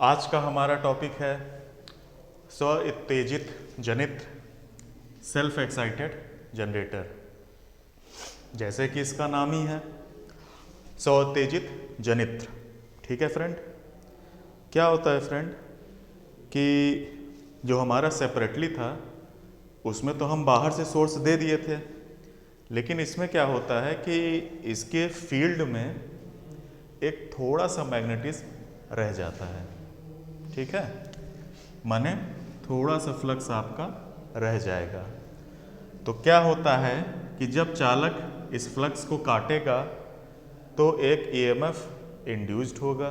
आज का हमारा टॉपिक है स्व उत्तेजित जनित सेल्फ एक्साइटेड जनरेटर। जैसे कि इसका नाम ही है स्व उत्तेजित जनित। ठीक है फ्रेंड, क्या होता है फ्रेंड कि जो हमारा सेपरेटली था उसमें तो हम बाहर से सोर्स दे दिए थे, लेकिन इसमें क्या होता है कि इसके फील्ड में एक थोड़ा सा मैग्नेटिज्म रह जाता है। ठीक है, माने थोड़ा सा फ्लक्स आपका रह जाएगा। तो क्या होता है कि जब चालक इस फ्लक्स को काटेगा तो एक ईएमएफ इंड्यूस्ड होगा,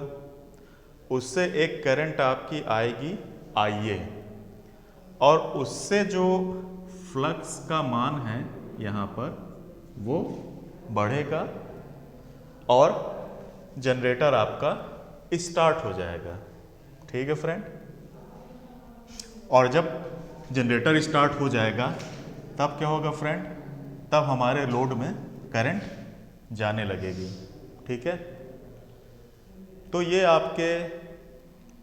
उससे एक करंट आपकी आएगी आईए, और उससे जो फ्लक्स का मान है यहाँ पर वो बढ़ेगा और जनरेटर आपका स्टार्ट हो जाएगा। ठीक है फ्रेंड, और जब जनरेटर स्टार्ट हो जाएगा तब क्या होगा फ्रेंड, तब हमारे लोड में करंट जाने लगेगी। ठीक है, तो ये आपके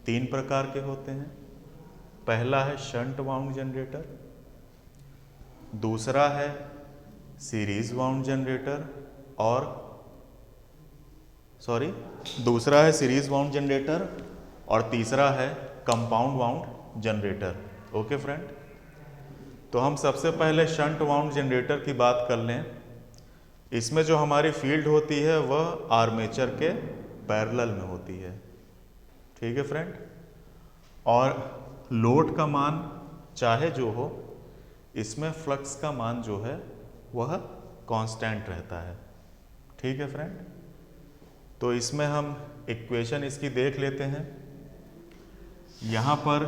3 प्रकार के होते हैं। पहला है शंट वाउंड जनरेटर, दूसरा है सीरीज वाउंड जनरेटर दूसरा है सीरीज वाउंड जनरेटर और तीसरा है compound wound generator. Okay friend, तो हम सबसे पहले शंट वाउंड जनरेटर की बात कर लें। इसमें जो हमारी फील्ड होती है वह आर्मेचर के पैरेलल में होती है। ठीक है फ्रेंड, और लोड का मान चाहे जो हो, इसमें फ्लक्स का मान जो है वह कांस्टेंट रहता है। ठीक है फ्रेंड, तो इसमें हम इक्वेशन इसकी देख लेते हैं। यहाँ पर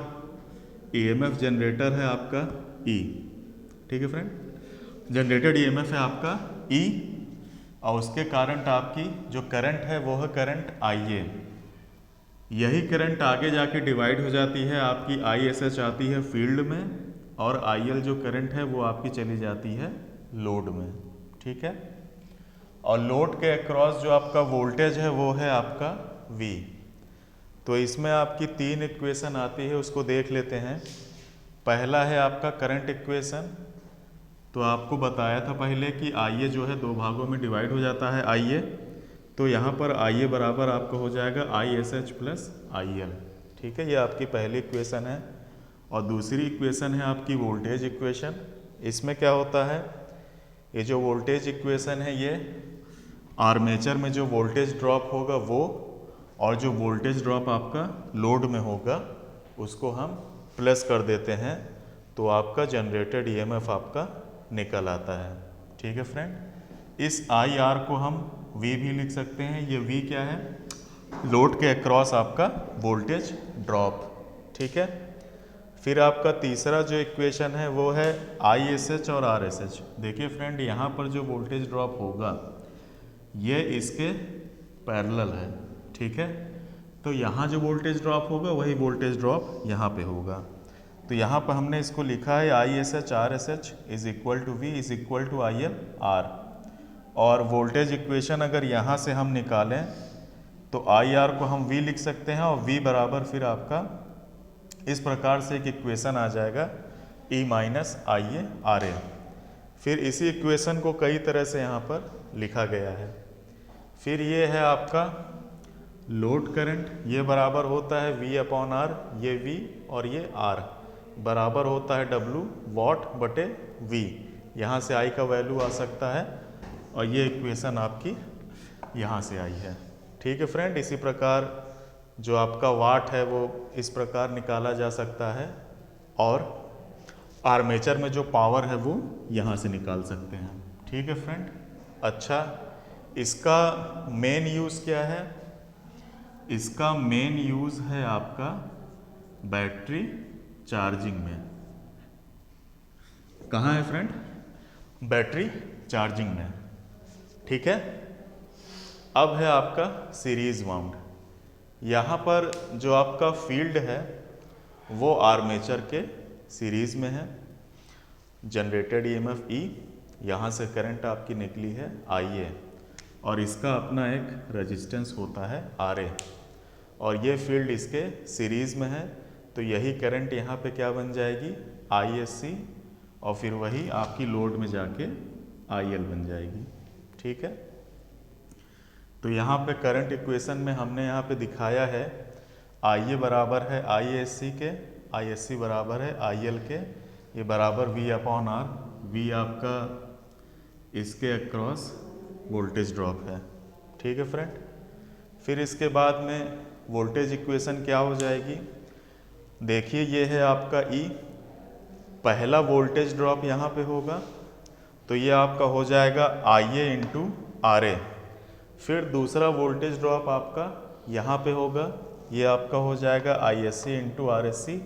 ईएमएफ जनरेटर है आपका ई। ठीक है फ्रेंड, जनरेटेड ईएमएफ है आपका ई, और उसके करंट आपकी जो करंट है वो है करंट आईए। यही करंट आगे जाके डिवाइड हो जाती है, आपकी आईएसएच आती है फील्ड में, और आईएल जो करंट है वो आपकी चली जाती है लोड में। ठीक है, और लोड के अक्रॉस जो आपका वोल्टेज है वो है आपका V। तो इसमें आपकी 3 इक्वेशन आती है, उसको देख लेते हैं। पहला है आपका करंट इक्वेशन। तो आपको बताया था पहले कि आईए जो है 2 भागों में डिवाइड हो जाता है आईए, तो यहाँ पर आईए बराबर आपका हो जाएगा ISH प्लस IL। ठीक है, ये आपकी पहली इक्वेशन है। और दूसरी इक्वेशन है आपकी वोल्टेज इक्वेशन। इसमें क्या होता है, ये जो वोल्टेज इक्वेशन है ये आर्मेचर में जो वोल्टेज ड्रॉप होगा वो, और जो वोल्टेज ड्रॉप आपका लोड में होगा उसको हम प्लस कर देते हैं, तो आपका जनरेटेड ईएमएफ आपका निकल आता है। ठीक है फ्रेंड, इस आई आर को हम V भी लिख सकते हैं। ये V क्या है, लोड के अक्रॉस आपका वोल्टेज ड्रॉप। ठीक है, फिर आपका तीसरा जो इक्वेशन है वो है ISH और RSH। देखिए फ्रेंड, यहाँ पर जो वोल्टेज ड्रॉप होगा ये इसके पैरेलल है। ठीक है, तो यहाँ जो वोल्टेज ड्रॉप होगा वही वोल्टेज ड्रॉप यहाँ पे होगा। तो यहाँ पर हमने इसको लिखा है ISH RSH is equal to V is equal to IL R। और वोल्टेज इक्वेशन अगर यहाँ से हम निकालें तो IR को हम V लिख सकते हैं, और V बराबर फिर आपका इस प्रकार से एक इक्वेशन आ जाएगा E माइनस IA RA। फिर इसी इक्वेशन को कई तरह से यहाँ पर लिखा गया है। फिर ये है आपका लोड करंट, ये बराबर होता है V अपॉन R, ये V और ये R बराबर होता है W वॉट बटे V। यहाँ से I का वैल्यू आ सकता है, और ये इक्वेशन आपकी यहाँ से आई है। ठीक है फ्रेंड, इसी प्रकार जो आपका वाट है वो इस प्रकार निकाला जा सकता है, और आर्मेचर में जो पावर है वो यहाँ से निकाल सकते हैं। ठीक है फ्रेंड, अच्छा इसका मेन यूज़ क्या है, इसका मेन यूज़ है आपका बैटरी चार्जिंग में। कहाँ है फ्रेंड, बैटरी चार्जिंग में। ठीक है, अब है आपका सीरीज वाउंड। यहाँ पर जो आपका फील्ड है वो आर्मेचर के सीरीज में है। जनरेटेड ईएमएफ E, यहाँ से करंट आपकी निकली है IA, और इसका अपना एक रेजिस्टेंस होता है RA, और ये फील्ड इसके सीरीज़ में है, तो यही करंट यहाँ पे क्या बन जाएगी, ISC, और फिर वही आपकी लोड में जाके IL बन जाएगी। ठीक है, तो यहाँ पे करंट इक्वेशन में हमने यहाँ पे दिखाया है IA बराबर है ISC के, ISC बराबर है IL के, ये बराबर V/R, V आपका इसके अक्रॉस वोल्टेज ड्रॉप है। ठीक है फ्रेंड, फिर इसके बाद में वोल्टेज इक्वेशन क्या हो जाएगी, देखिए ये है आपका E, पहला वोल्टेज ड्रॉप यहाँ पे होगा तो ये आपका हो जाएगा IA इंटू RA, फिर दूसरा वोल्टेज ड्रॉप आपका यहाँ पे होगा, ये आपका हो जाएगा ISC इंटू RSC,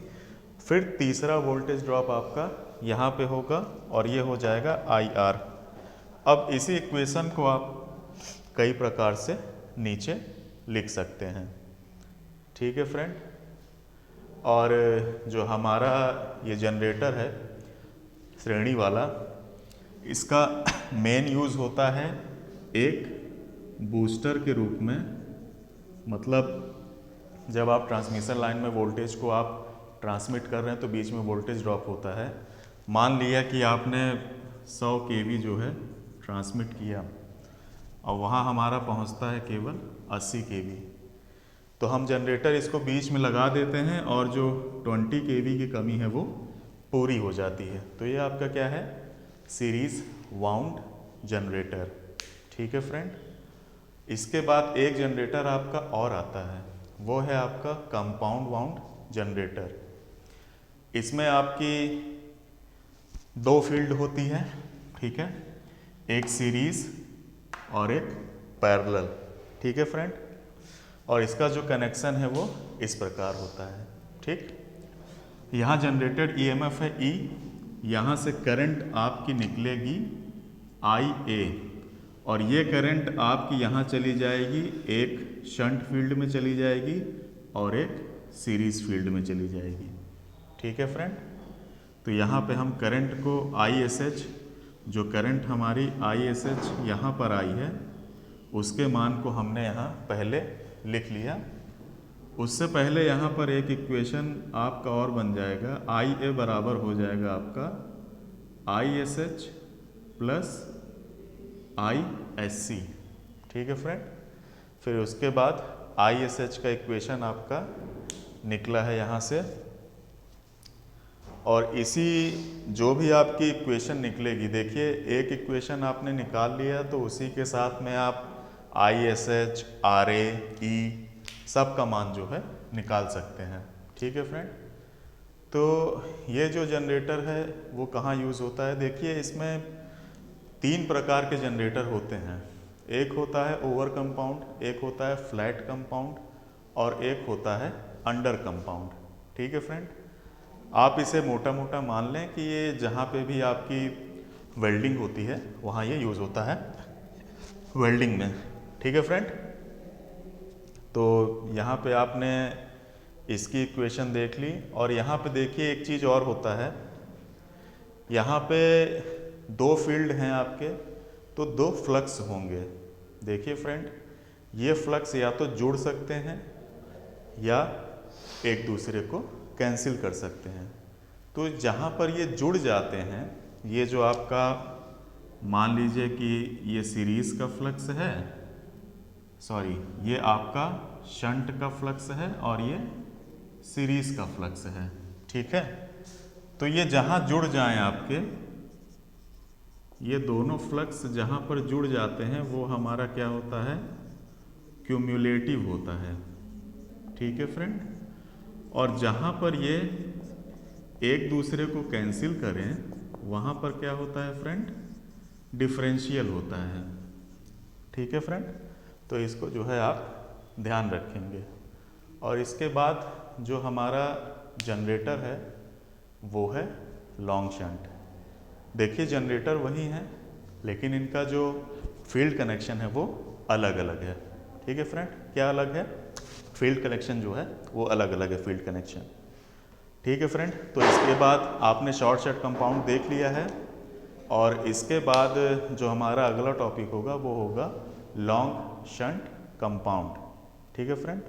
फिर तीसरा वोल्टेज ड्रॉप आपका यहाँ पे होगा और ये हो जाएगा IR। अब इसी इक्वेशन को आप कई प्रकार से नीचे लिख सकते हैं। ठीक है फ्रेंड, और जो हमारा ये जनरेटर है श्रेणी वाला, इसका मेन यूज़ होता है एक बूस्टर के रूप में, मतलब जब आप ट्रांसमिशन लाइन में वोल्टेज को आप ट्रांसमिट कर रहे हैं तो बीच में वोल्टेज ड्रॉप होता है। मान लिया कि आपने 100 kV जो है ट्रांसमिट किया और वहाँ हमारा पहुँचता है केवल 80 kV, तो हम जनरेटर इसको बीच में लगा देते हैं और जो 20 kV की कमी है वो पूरी हो जाती है। तो ये आपका क्या है, सीरीज वाउंड जनरेटर। ठीक है फ्रेंड, इसके बाद एक जनरेटर आपका और आता है, वो है आपका कंपाउंड वाउंड जनरेटर। इसमें आपकी दो फील्ड होती है। ठीक है, एक सीरीज और एक पैरेलल। ठीक है फ्रेंड, और इसका जो कनेक्शन है वो इस प्रकार होता है। ठीक, यहाँ जनरेटेड EMF है E, यहाँ से करंट आपकी निकलेगी IA और ये करंट आपकी यहाँ चली जाएगी, एक शंट फील्ड में चली जाएगी और एक सीरीज फील्ड में चली जाएगी। ठीक है फ्रेंड, तो यहाँ पे हम करंट को ISH, जो करंट हमारी ISH यहाँ पर आई है उसके मान को हमने यहाँ पहले लिख लिया। उससे पहले यहाँ पर एक इक्वेशन आपका और बन जाएगा, IA बराबर हो जाएगा आपका ISH प्लस ISC। ठीक है फ्रेंड, फिर उसके बाद ISH का इक्वेशन आपका निकला है यहाँ से, और इसी जो भी आपकी इक्वेशन निकलेगी, देखिए एक इक्वेशन आपने निकाल लिया तो उसी के साथ में आप ISH, RA, E सब का मान जो है निकाल सकते हैं। ठीक है फ्रेंड, तो ये जो जनरेटर है वो कहाँ यूज़ होता है, देखिए इसमें 3 प्रकार के जनरेटर होते हैं। एक होता है ओवर कंपाउंड, एक होता है फ्लैट कंपाउंड और एक होता है अंडर कंपाउंड। ठीक है फ्रेंड, आप इसे मोटा मोटा मान लें कि ये जहाँ पे भी आपकी वेल्डिंग होती है वहाँ ये यूज़ होता है वेल्डिंग में। ठीक है फ्रेंड, तो यहाँ पे आपने इसकी इक्वेशन देख ली, और यहाँ पे देखिए एक चीज़ और होता है, यहाँ पे 2 फील्ड हैं आपके तो 2 फ्लक्स होंगे। देखिए फ्रेंड, ये फ्लक्स या तो जुड़ सकते हैं या एक दूसरे को कैंसिल कर सकते हैं। तो जहाँ पर ये जुड़ जाते हैं, ये जो आपका मान लीजिए कि ये सीरीज का फ्लक्स है, सॉरी ये आपका शंट का फ्लक्स है और ये सीरीज का फ्लक्स है। ठीक है, तो ये जहाँ जुड़ जाएं आपके, ये दोनों फ्लक्स जहाँ पर जुड़ जाते हैं वो हमारा क्या होता है, क्यूम्युलेटिव होता है। ठीक है फ्रेंड, और जहाँ पर ये एक दूसरे को कैंसिल करें वहाँ पर क्या होता है फ्रेंड, डिफरेंशियल होता है। ठीक है फ्रेंड, तो इसको जो है आप ध्यान रखेंगे। और इसके बाद जो हमारा जनरेटर है वो है लॉन्ग शंट। देखिए जनरेटर वही है लेकिन इनका जो फील्ड कनेक्शन है वो अलग अलग है। ठीक है फ्रेंड, क्या अलग है, फील्ड कनेक्शन जो है वो अलग अलग है, फील्ड कनेक्शन। ठीक है फ्रेंड, तो इसके बाद आपने शॉर्ट शंट कंपाउंड देख लिया है, और इसके बाद जो हमारा अगला टॉपिक होगा वो होगा लॉन्ग शंट कंपाउंड। ठीक है फ्रेंड।